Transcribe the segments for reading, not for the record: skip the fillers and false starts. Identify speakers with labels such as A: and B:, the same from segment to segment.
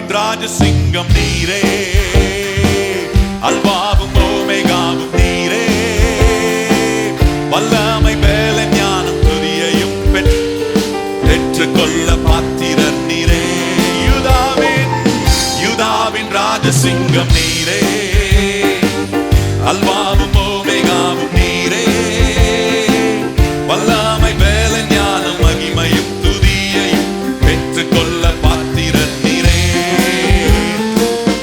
A: யூதாவின் ராஜசிங்கம் நீரே, அல்பாவும் ஓமேகாவும் நீரே, வல்லமை வேலன் ஞானம் துதியையும் பெற்றுக்கொள்ள பாத்திரர் நீரே. யூதாவின் ராஜசிங்கம் நீரே, அல்பாவும் ஓமேகாவும் நீரே, வல்லமை வேலன் ஞானம் மகிமையும் துதியையும் பெற்றுக்கொள்ள பாத்திரர் நீரே.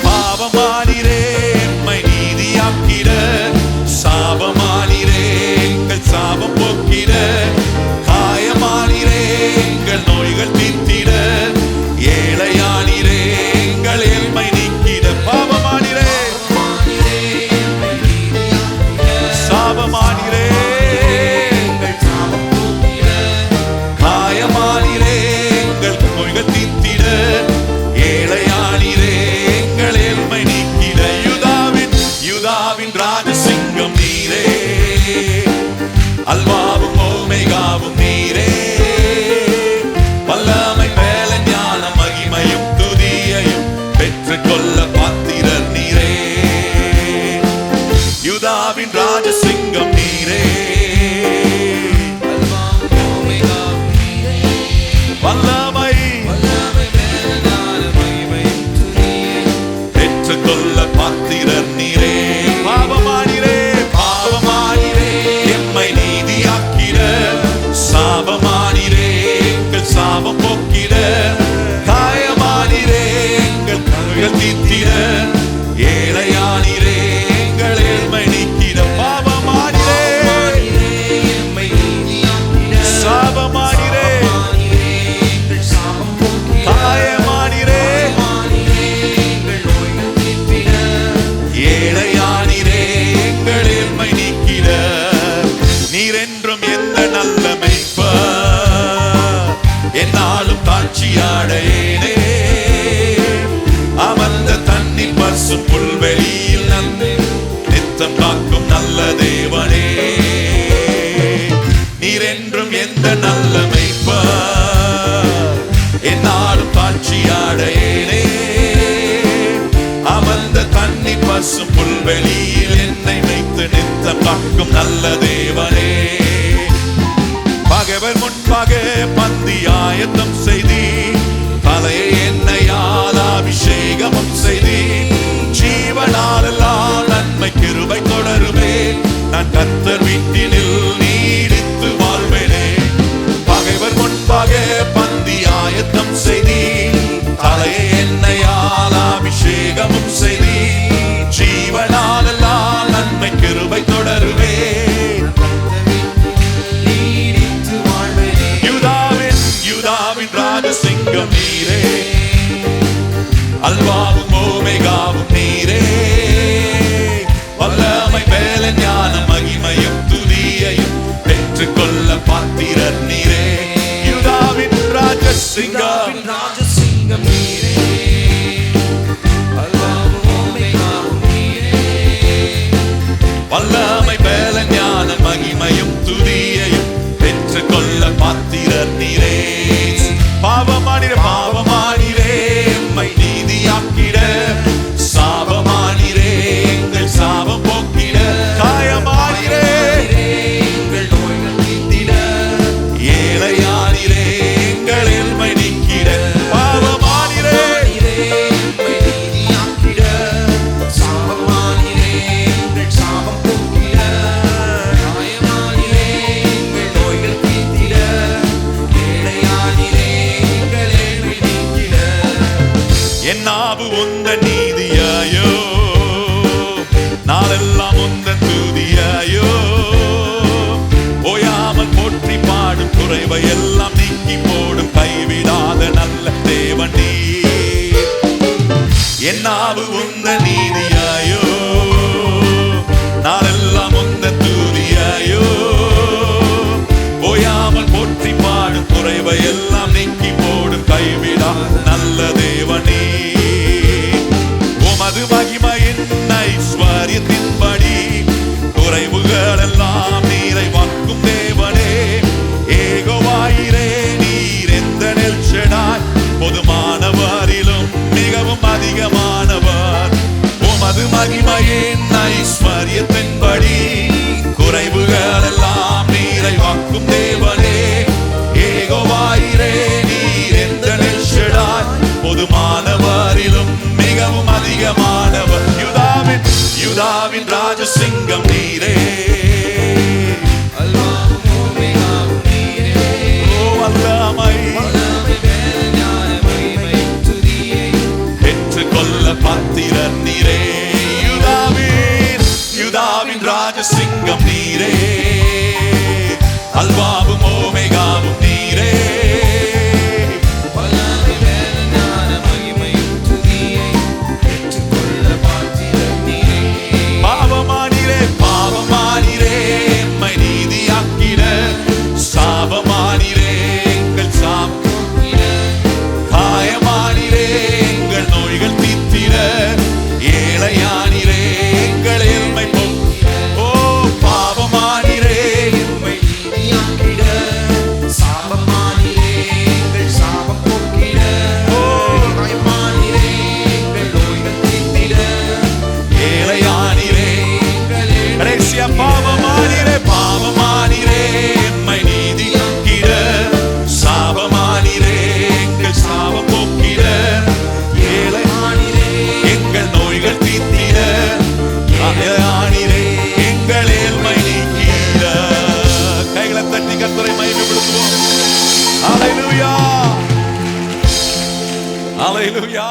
A: பாவமானீரே எம்மை நீதியாக்கிட, சாபமானீரே எங்கள் சாபம் போக்கிட, காயமானீரே எங்கள் நோய்கள் தீர்த்திட, ஏழையானீரே எங்கள் ஏழ்மை நீக்கிட. பாவமானீரே சாபமானீரே காயமானீரே எங்கள் நோய்கள் தீர்த்திட, ஏழையானீரே எங்கள் ஏழ்மை நீக்கிட. யூதாவின் ராஜசிங்கம் நீரே, அல்பாவும் ஓமேகாவும் நீரே, வல்லமை வேலன் ஞானம் மகிமையும் துதியையும் பெற்றுக்கொள்ள பாத்திரர் நீரே. யூதாவின் ராஜசிங்கம் நீரே, வல்லமை பெற்றுக்கொள்ள பாத்திரர் நீரே. பாவமானீரே எம்மை நீதியாக்கிட, சாபமானீரே எங்கள் சாபம் போக்கிட, காயமானீரே எங்கள் நோய்கள் தீர்த்திட, ஏழையானீரே எங்கள் ஏழ்மை நீக்கிட. பாவமானீரே சாபமானீரே காயமானீரே ஏழையானீரே எங்கள் ஏழ்மை நீக்கிட. நீரென்றும் எந்த நல்ல மேய்ப்பர், என்னாலும் தாட்சியாடையேனே, அமர்ந்த தண்ணி பசும் புல்வெளியில் நித்தம் காக்கும் நல்ல தேவனே. நீரென்றும் எந்த நல்ல மேய்ப்பர், என்னாலும் தாட்சியாடையேனே, அமர்ந்த தண்ணி பசும் புல்வெளியில் என்னை வைத்து நித்தம் காக்கும் நல்ல தேவனே. பகைவர் முன்பாக பந்தி ஆயத்தம் செய்தி, தலையை எண்ணெயால் அபிஷேகமும் செய்தி, ஜீவனாலெல்லாம் நன்மை கிருபை தொடருமே, நான் கர்த்தர் வீட்டினில் நீடித்து வாழ்வேனே. பகைவர் முன்பாக பந்தி ஆயத்தம் செய்தி, தலையை எண்ணெயால் அபிஷேகமும் செய்தி, ஜீவனாலெல்லாம் நன்மை கிருபை தொடருவே. யூதாவின் ராஜசிங்கம் நீரே, அல்பாவும் ஓமேகாவும் நீரே, வல்லமை வேலன் ஞானம் மகிமையும் துதியையும் பெற்றுக்கொள்ள பாத்திரர் நீரே. யூதாவின் ராஜசிங்கம் நீரே, வல்லமை வேலன் ஞானம் மகிமையும் துதியையும் பெற்றுக்கொள்ள பாத்திரர் நீரே. பாவமானீரே எம்மை நீதியாக்கிட, சாபமானீரே எங்கள் சாபம் போக்கிட, காயமானீரே எங்கள் நோய்கள் தீர்த்திட, ஏழையானீரே எங்கள் ஏழ்மை நீக்கிட. பாவமானீரே எம்மை நீதியாக்கிட, சாபமானீரே எங்கள் சாபம் போக்கிட, காயமானீரே எங்கள் நோய்கள் தீர்த்திட, ஏழையானீரே எங்கள் ஏழ்மை நீக்கிட. என் நாவு உந்த நீதியாயோ, நாளெல்லாம் உந்த துதியாயோ, ஓயாமல் போற்றி பாடும் குறைவை எல்லாம் நீக்கி போடும் கைவிடாத நல்ல தேவன் நீர். என் நாவு உந்த நீதியாயோ, நாளெல்லாம் உந்த துதியாயோ, ஓயாமல் போற்றி பாடும் குறைவை எல்லாம் நீக்கி போடும் கைவிடாத நல்ல தேவனே. உமது மகிமையின் ஐஸ்வர்யத்தின்படி குறைவுகள் எல்லாம் நிறைவாக்கும் தேவனே. ஏகோவாயிரே நீர் எந்த நெல்ஷடாய், பொதுமானவரிலும் மிகவும் அதிகமானவர். உமது மகிமையின் ஐஸ்வர்யத்தின்படி குறைவுகள் எல்லாம் நிறைவாக்கும் தேவனே. ஏகோவாயிரே நீர் எந்தன் எல் ஷடாய், பொதுமானவரிலும் மிகவும் அதிகமானவர். யூதாவின் ராஜசிங்கம் நீரே. பெற்றுக்கொள்ள பாத்திரர் நீரே. யூதாவின் ராஜசிங்கம் நீரே. அல்வாவும் ஓமேகாவும் நீரே. பாவமானிரே பாவமானிரே எம்மை நீதியாக்கிட, சாபமானிரே எங்கள் சாபமாக்கிட, காயமானிரே எங்கள் நோய்கள் தீர்த்திட, ஏழையானிரே எங்கள் ஏழ்மை போக்கிட. ஓ பாவமானிரே எம்மை நீதியாக்கிட, சாபமானிரே எங்கள் சாபம் போக்கிட, ஓ காயமானிரே எங்கள் நோய்கள் தீர்த்திட, ஏழையானிரே எங்கள் கடைசியா பாவமானிரே பாவமானிரே எம்மை நீதியாக்கிட, சாபமானிரே எங்கள் சாபம் போக்கிட, ஏழையானிரே எங்கள் நோய்கள் தீர்த்திட, ஏழையானிரே எங்கள் ஏழ்மை நீக்கிட. கைகளை தட்டி கர்த்தரை மகிமைப்படுத்துவோம். ஹல்லேலூயா, ஹல்லேலூயா.